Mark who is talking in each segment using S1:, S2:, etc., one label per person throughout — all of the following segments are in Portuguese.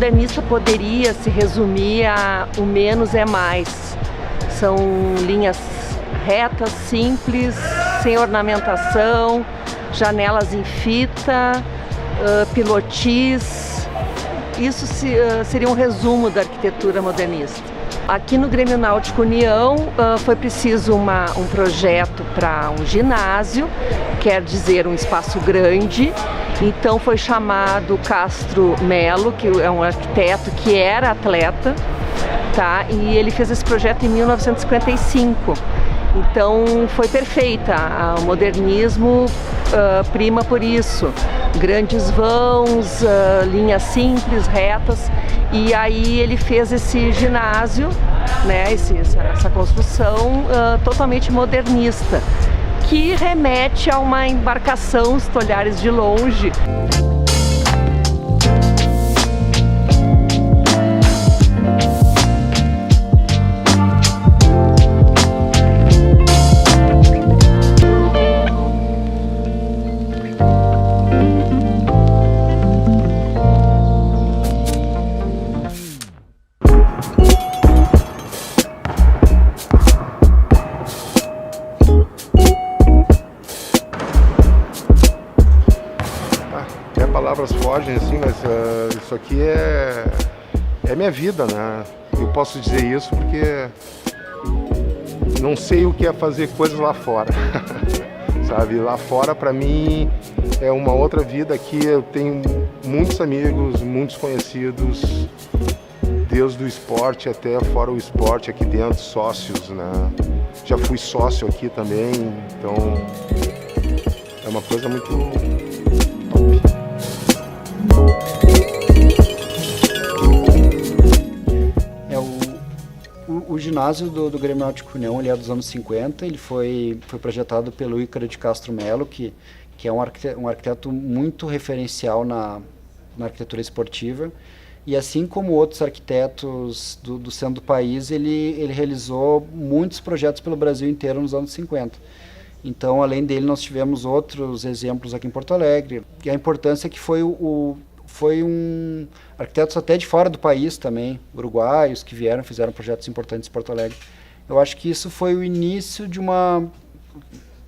S1: modernista poderia se resumir a o menos é mais. São linhas retas, simples, sem ornamentação, janelas em fita, pilotis. Isso seria um resumo da arquitetura modernista. Aqui no Grêmio Náutico União foi preciso um projeto para um ginásio, quer dizer um espaço grande. Então foi chamado Castro Melo, que é um arquiteto que era atleta, tá? E ele fez esse projeto em 1955. Então foi perfeita, o modernismo prima por isso, grandes vãos, linhas simples, retas, e aí ele fez esse ginásio, né, essa construção totalmente modernista, que remete a uma embarcação, se tu olhares de longe.
S2: Palavras fogem assim, mas isso aqui é minha vida, né? Eu posso dizer isso porque não sei o que é fazer coisas lá fora, sabe? Lá fora, para mim, é uma outra vida. Aqui eu tenho muitos amigos, muitos conhecidos, desde o esporte até fora o esporte, aqui dentro, sócios, né? Já fui sócio aqui também, então é uma coisa muito top.
S3: O ginásio do Grêmio Náutico União, ele é dos anos 50, ele foi projetado pelo Ícaro de Castro Melo, que é um arquiteto muito referencial na arquitetura esportiva, e assim como outros arquitetos do centro do país, ele realizou muitos projetos pelo Brasil inteiro nos anos 50. Então, além dele, nós tivemos outros exemplos aqui em Porto Alegre, e a importância é que foi um arquitetos até de fora do país também, uruguaios, que vieram, fizeram projetos importantes em Porto Alegre. Eu acho que isso foi o início de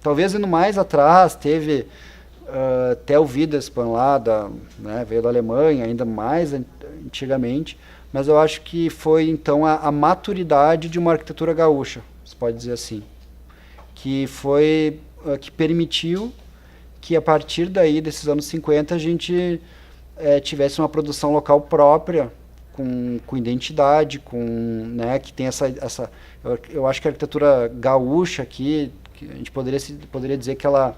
S3: talvez indo mais atrás, teve até o Widerspan lá, né, veio da Alemanha, ainda mais antigamente, mas eu acho que foi então a maturidade de uma arquitetura gaúcha, se pode dizer assim, que permitiu que a partir daí, desses anos 50, a gente tivesse uma produção local própria, com identidade, né, que tem eu acho que a arquitetura gaúcha aqui, que a gente poderia dizer que ela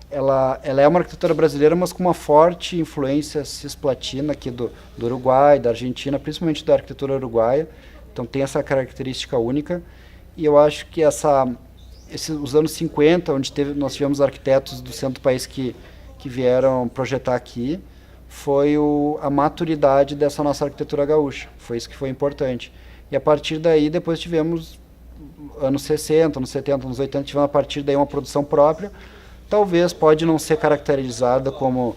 S3: é uma arquitetura brasileira, mas com uma forte influência cisplatina aqui do Uruguai, da Argentina, principalmente da arquitetura uruguaia. Então tem essa característica única, e eu acho que os anos 50, onde nós tivemos arquitetos do centro do país que vieram projetar aqui, foi a maturidade dessa nossa arquitetura gaúcha. Foi isso que foi importante. E a partir daí, depois tivemos anos 60, anos 70, anos 80, tivemos a partir daí uma produção própria. Talvez pode não ser caracterizada como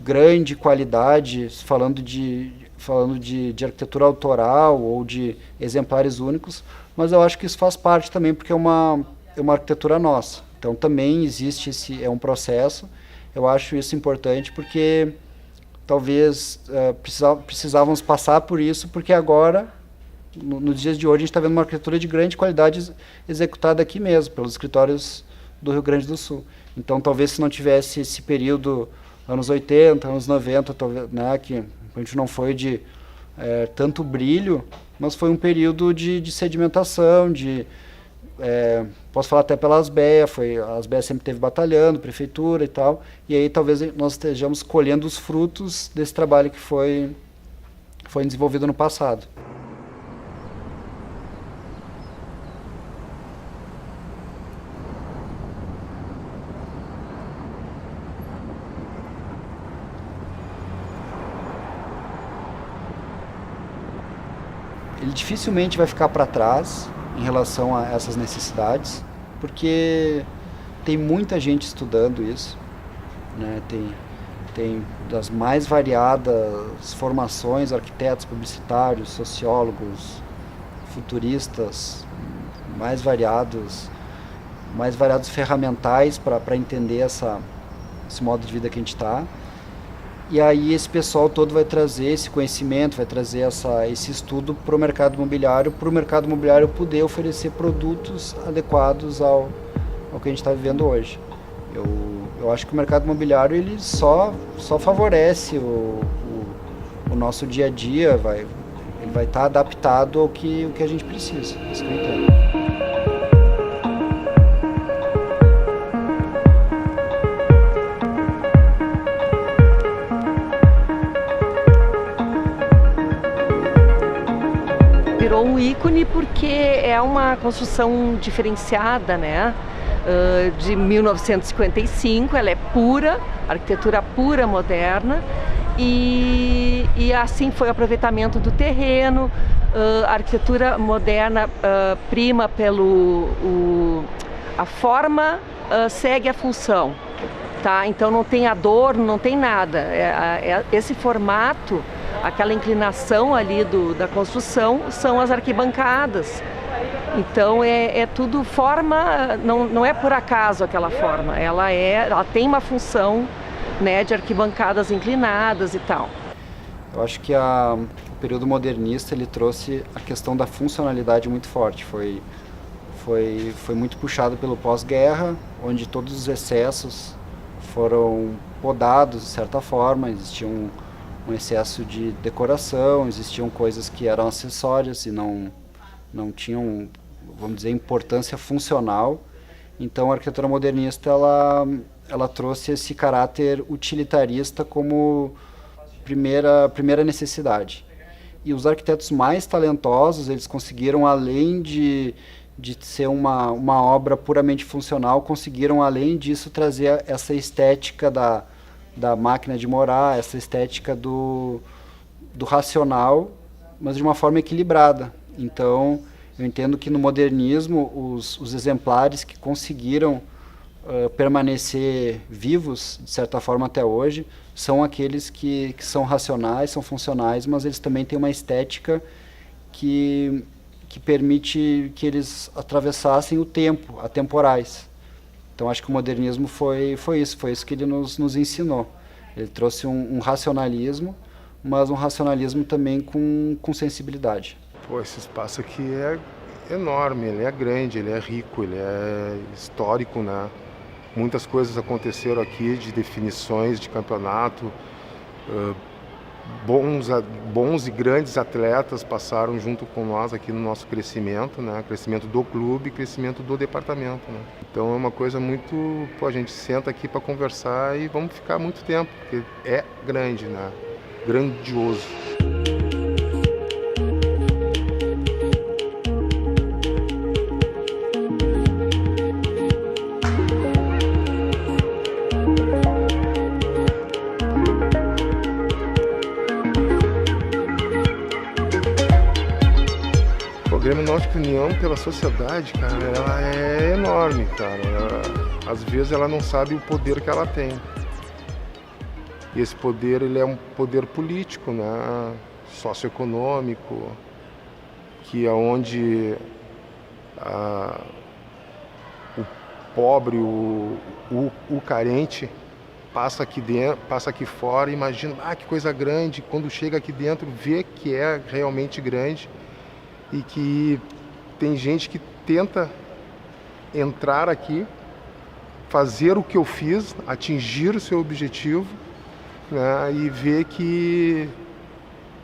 S3: grande qualidade, falando de arquitetura autoral ou de exemplares únicos, mas eu acho que isso faz parte também, porque é uma arquitetura nossa. Então também existe é um processo. Eu acho isso importante porque talvez precisávamos passar por isso, porque agora, nos dias de hoje, a gente está vendo uma arquitetura de grande qualidade executada aqui mesmo, pelos escritórios do Rio Grande do Sul. Então, talvez se não tivesse esse período, anos 80, anos 90, talvez, né, que a gente não foi de tanto brilho, mas foi um período de sedimentação, posso falar até pela ASBEA, a ASBEA sempre esteve batalhando, prefeitura e tal, e aí talvez nós estejamos colhendo os frutos desse trabalho que foi desenvolvido no passado. Ele dificilmente vai ficar para trás em relação a essas necessidades, porque tem muita gente estudando isso, né? tem das mais variadas formações, arquitetos, publicitários, sociólogos, futuristas, mais variados ferramentais para entender esse modo de vida que a gente está. E aí esse pessoal todo vai trazer esse conhecimento, vai trazer esse estudo para o mercado imobiliário poder oferecer produtos adequados ao que a gente está vivendo hoje. Eu acho que o mercado imobiliário ele só favorece o nosso dia a dia, ele vai estar adaptado ao que a gente precisa. Isso que eu entendo.
S1: Virou um ícone porque é uma construção diferenciada, né? De 1955, ela é pura, arquitetura pura, moderna, e assim foi o aproveitamento do terreno. A arquitetura moderna prima a forma segue a função, tá? Então não tem adorno, não tem nada. Esse formato, aquela inclinação ali da construção são as arquibancadas. Então é tudo forma, não é por acaso aquela forma, ela tem uma função, né, de arquibancadas inclinadas e tal.
S3: Eu acho que o período modernista ele trouxe a questão da funcionalidade muito forte, foi muito puxado pelo pós-guerra, onde todos os excessos foram podados de certa forma, existia um excesso de decoração, existiam coisas que eram acessórias e não tinham, vamos dizer, importância funcional. Então a arquitetura modernista ela trouxe esse caráter utilitarista como primeira necessidade. E os arquitetos mais talentosos, eles conseguiram, além de ser uma obra puramente funcional, conseguiram, além disso, trazer essa estética da máquina de morar, essa estética do racional, mas de uma forma equilibrada. Então, eu entendo que no modernismo, os exemplares que conseguiram permanecer vivos, de certa forma até hoje, são aqueles que são racionais, são funcionais, mas eles também têm uma estética que permite que eles atravessassem o tempo, atemporais. Então acho que o modernismo foi isso que ele nos ensinou. Ele trouxe um racionalismo, mas um racionalismo também com sensibilidade.
S2: Pô, esse espaço aqui é enorme, ele é grande, ele é rico, ele é histórico, né? Muitas coisas aconteceram aqui de definições de campeonato, bons e grandes atletas passaram junto com nós aqui no nosso crescimento, né? Crescimento do clube, crescimento do departamento, né? Então é uma coisa muito... Pô, a gente senta aqui para conversar e vamos ficar muito tempo, porque é grande, né? Grandioso. O Grêmio Náutico União, pela sociedade, cara, ela é enorme, cara. Às vezes ela não sabe o poder que ela tem. E esse poder, ele é um poder político, né? Socioeconômico, que é onde o pobre, o carente passa aqui dentro, passa aqui fora, imagina, que coisa grande. Quando chega aqui dentro, vê que é realmente grande. E que tem gente que tenta entrar aqui, fazer o que eu fiz, atingir o seu objetivo, né, e ver que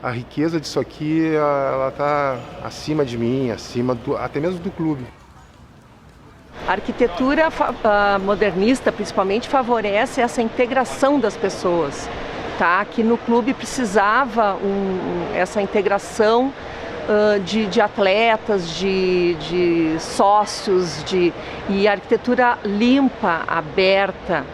S2: a riqueza disso aqui ela está acima de mim, até mesmo do clube.
S1: A arquitetura modernista, principalmente, favorece essa integração das pessoas, tá? Que no clube precisava essa integração de atletas, de sócios, e a arquitetura limpa, aberta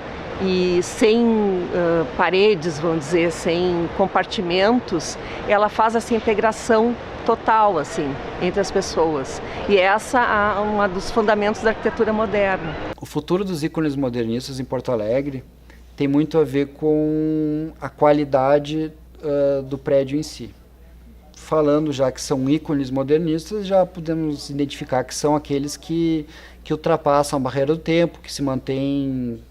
S1: e sem paredes, vamos dizer, sem compartimentos, ela faz essa integração total, assim, entre as pessoas. E essa é um dos fundamentos da arquitetura moderna.
S3: O futuro dos ícones modernistas em Porto Alegre tem muito a ver com a qualidade do prédio em si. Falando já que são ícones modernistas, já podemos identificar que são aqueles que ultrapassam a barreira do tempo, que se mantêm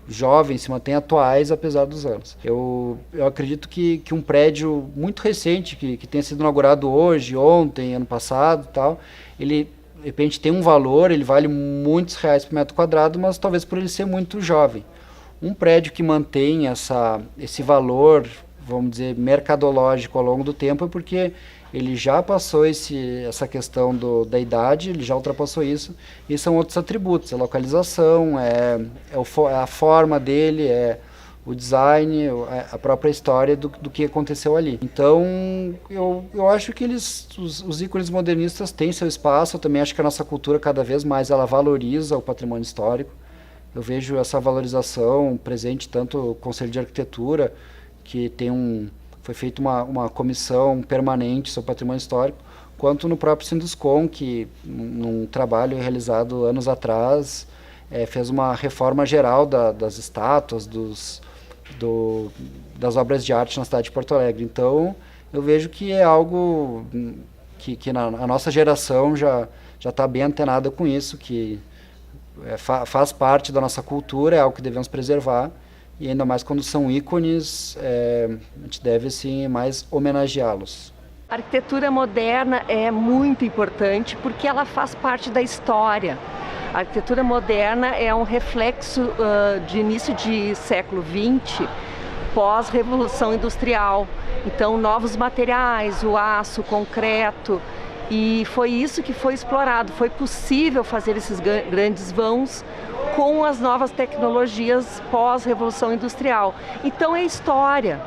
S3: jovens, se mantêm atuais apesar dos anos. Eu acredito que um prédio muito recente, que tenha sido inaugurado hoje, ontem, ano passado e tal, ele de repente tem um valor, ele vale muitos reais por metro quadrado, mas talvez por ele ser muito jovem. Um prédio que mantém esse valor, vamos dizer, mercadológico ao longo do tempo é porque ele já passou essa questão da idade, ele já ultrapassou isso, e são outros atributos, a localização, a forma dele, o design, a própria história do que aconteceu ali. Então, eu acho que os ícones modernistas têm seu espaço. Eu também acho que a nossa cultura, cada vez mais, ela valoriza o patrimônio histórico. Eu vejo essa valorização presente tanto no Conselho de Arquitetura, que foi feita uma comissão permanente sobre patrimônio histórico, quanto no próprio Sinduscon, que, num trabalho realizado anos atrás, fez uma reforma geral das estátuas, das obras de arte na cidade de Porto Alegre. Então, eu vejo que é algo que a nossa geração já está bem antenada com isso, que faz parte da nossa cultura, é algo que devemos preservar, e ainda mais quando são ícones, a gente deve sim mais homenageá-los.
S1: A arquitetura moderna é muito importante porque ela faz parte da história. A arquitetura moderna é um reflexo de início de século XX, pós-revolução industrial. Então, novos materiais, o aço, o concreto, e foi isso que foi explorado. Foi possível fazer esses grandes vãos com as novas tecnologias pós-revolução industrial. Então, é história.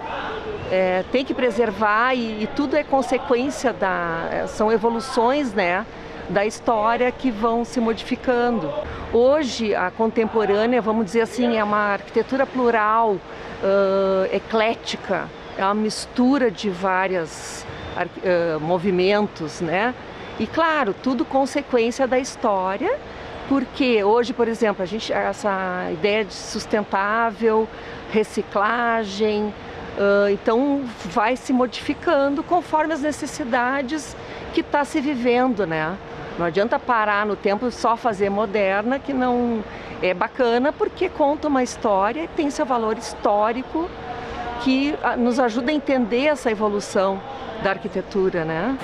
S1: Tem que preservar e tudo é consequência são evoluções, né, da história que vão se modificando. Hoje, a contemporânea, vamos dizer assim, é uma arquitetura plural, eclética, é uma mistura de vários movimentos, né? E claro, tudo consequência da história, porque hoje, por exemplo, essa ideia de sustentável, reciclagem, então vai se modificando conforme as necessidades que está se vivendo, né? Não adianta parar no tempo só fazer moderna, que não é bacana, porque conta uma história e tem seu valor histórico que nos ajuda a entender essa evolução da arquitetura, né?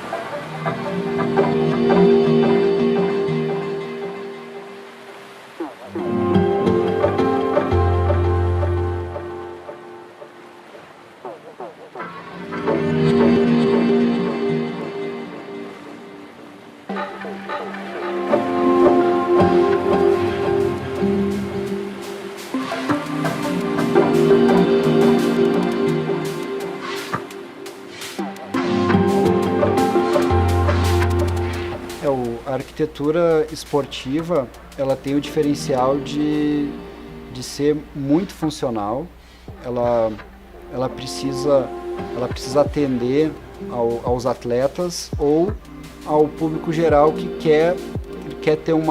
S3: A arquitetura esportiva, ela tem o diferencial de ser muito funcional. Ela precisa atender aos atletas ou ao público geral que quer ter um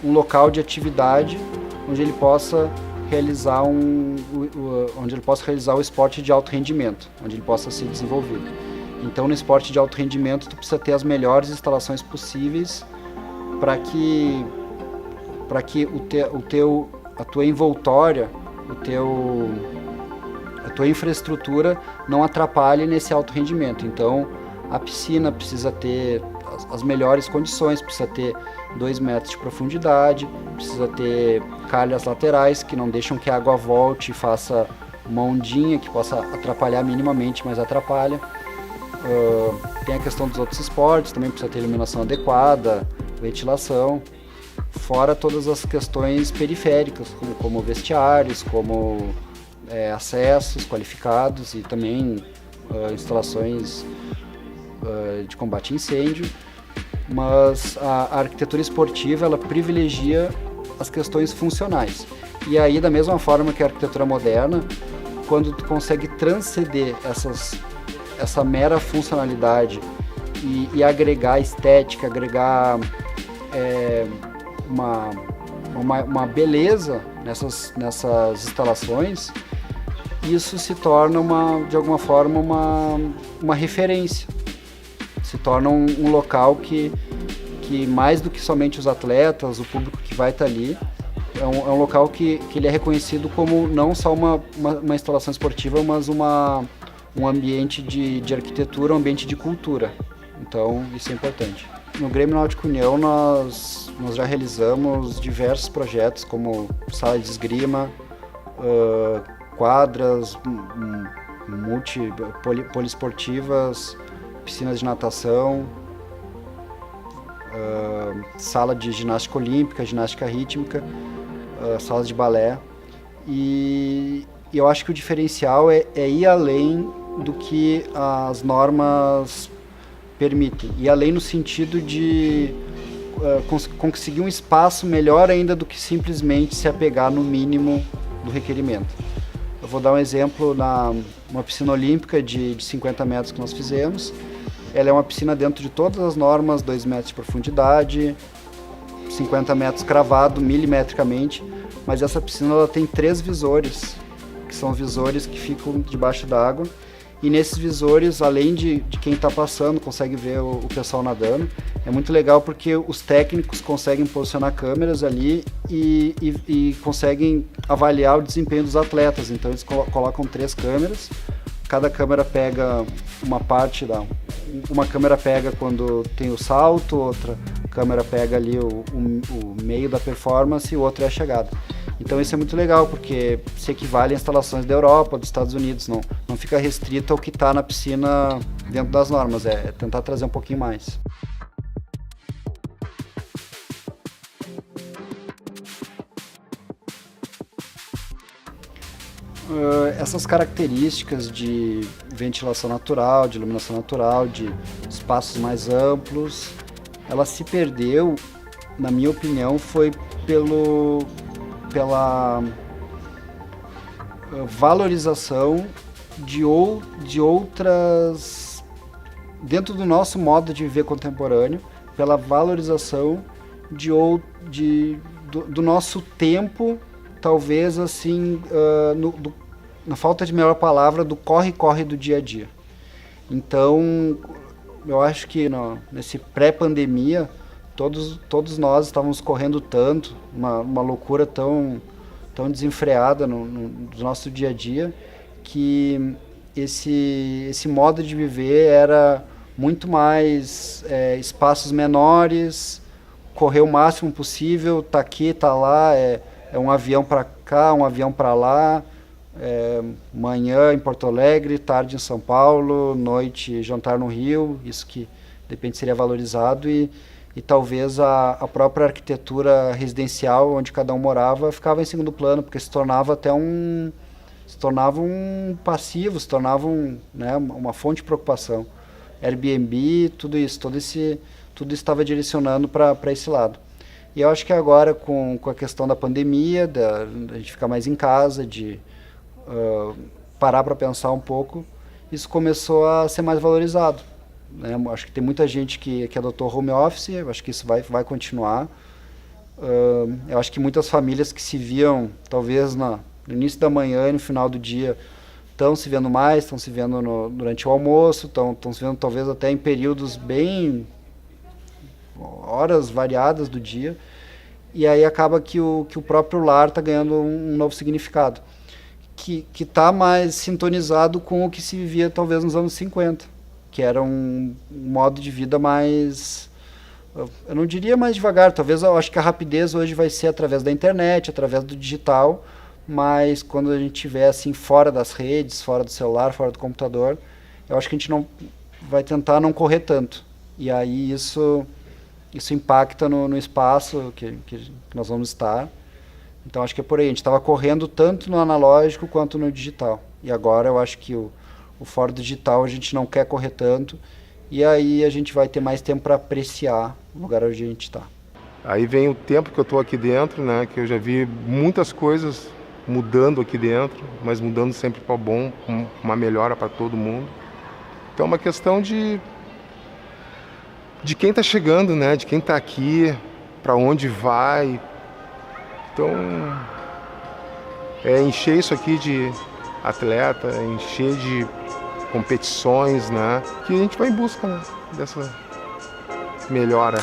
S3: local de atividade onde ele possa realizar o esporte de alto rendimento, onde ele possa se desenvolver. Então, no esporte de alto rendimento, tu precisa ter as melhores instalações possíveis para que a tua envoltória, a tua infraestrutura não atrapalhe nesse alto rendimento. Então, a piscina precisa ter as melhores condições, precisa ter 2 metros de profundidade, precisa ter calhas laterais que não deixam que a água volte e faça uma ondinha que possa atrapalhar minimamente, mas atrapalha. Tem a questão dos outros esportes, também precisa ter iluminação adequada, ventilação, fora todas as questões periféricas, como vestiários, como acessos qualificados e também instalações de combate a incêndio. Mas a arquitetura esportiva, ela privilegia as questões funcionais. E aí, da mesma forma que a arquitetura moderna, quando tu consegue transcender essa mera funcionalidade e agregar estética, agregar uma beleza nessas instalações, isso se torna de alguma forma uma referência, se torna um local que mais do que somente os atletas, o público que vai estar ali, é um local que ele é reconhecido como não só uma instalação esportiva, mas um ambiente de arquitetura, um ambiente de cultura. Então, isso é importante. No Grêmio Náutico União, nós já realizamos diversos projetos, como sala de esgrima, quadras poliesportivas, piscinas de natação, sala de ginástica olímpica, ginástica rítmica, salas de balé. E eu acho que o diferencial é ir além do que as normas permitem. Ir além no sentido de conseguir um espaço melhor ainda do que simplesmente se apegar no mínimo do requerimento. Eu vou dar um exemplo uma piscina olímpica de 50 metros que nós fizemos. Ela é uma piscina dentro de todas as normas, 2 metros de profundidade, 50 metros cravado milimetricamente, mas essa piscina ela tem 3 visores, que são visores que ficam debaixo d'água, e nesses visores, além de quem está passando, consegue ver o pessoal nadando. É muito legal porque os técnicos conseguem posicionar câmeras ali e conseguem avaliar o desempenho dos atletas. Então eles colocam 3 câmeras, cada câmera pega uma parte uma câmera pega quando tem o salto, outra câmera pega ali o meio da performance e o outro é a chegada. Então isso é muito legal, porque se equivale a instalações da Europa, dos Estados Unidos, não fica restrito ao que está na piscina dentro das normas, é tentar trazer um pouquinho mais. Essas características de ventilação natural, de iluminação natural, de espaços mais amplos, ela se perdeu, na minha opinião, foi pela valorização de outras, dentro do nosso modo de viver contemporâneo, pela valorização do nosso tempo, talvez assim, na falta de melhor palavra, do corre-corre do dia a dia. Então, eu acho que nesse pré-pandemia, todos nós estávamos correndo tanto, uma loucura tão desenfreada no nosso dia a dia, que esse modo de viver era muito mais espaços menores, correr o máximo possível, tá aqui, tá lá, é um avião para cá, um avião para lá, manhã em Porto Alegre, tarde em São Paulo, noite jantar no Rio, isso que de repente seria valorizado, e talvez a própria arquitetura residencial onde cada um morava ficava em segundo plano, porque se tornava um passivo, se tornava uma fonte de preocupação. Airbnb, tudo isso estava direcionando para esse lado. E eu acho que agora, com a questão da pandemia, da gente ficar mais em casa, de parar para pensar um pouco, isso começou a ser mais valorizado. Né? Acho que tem muita gente que adotou home office, eu acho que isso vai continuar. Eu acho que muitas famílias que se viam, talvez, no início da manhã e no final do dia, estão se vendo mais, estão se vendo durante o almoço, estão se vendo talvez até em períodos horas variadas do dia, e aí acaba que o próprio lar está ganhando um novo significado, que está mais sintonizado com o que se vivia talvez nos anos 50, que era um modo de vida mais, eu não diria mais devagar, talvez eu acho que a rapidez hoje vai ser através da internet, através do digital, mas quando a gente estiver assim fora das redes, fora do celular, fora do computador, eu acho que a gente não vai tentar não correr tanto, e aí isso impacta no espaço que nós vamos estar. Então acho que é por aí, a gente estava correndo tanto no analógico quanto no digital, e agora eu acho que o fora do digital a gente não quer correr tanto, e aí a gente vai ter mais tempo para apreciar o lugar onde a gente está.
S2: Aí vem o tempo que eu estou aqui dentro, né, que eu já vi muitas coisas mudando aqui dentro, mas mudando sempre para o bom, uma melhora para todo mundo. Então é uma questão de quem está chegando, né? De quem está aqui, para onde vai. Então, é encher isso aqui de atleta, encher de competições, né? Que a gente vai em busca, né, dessa melhora.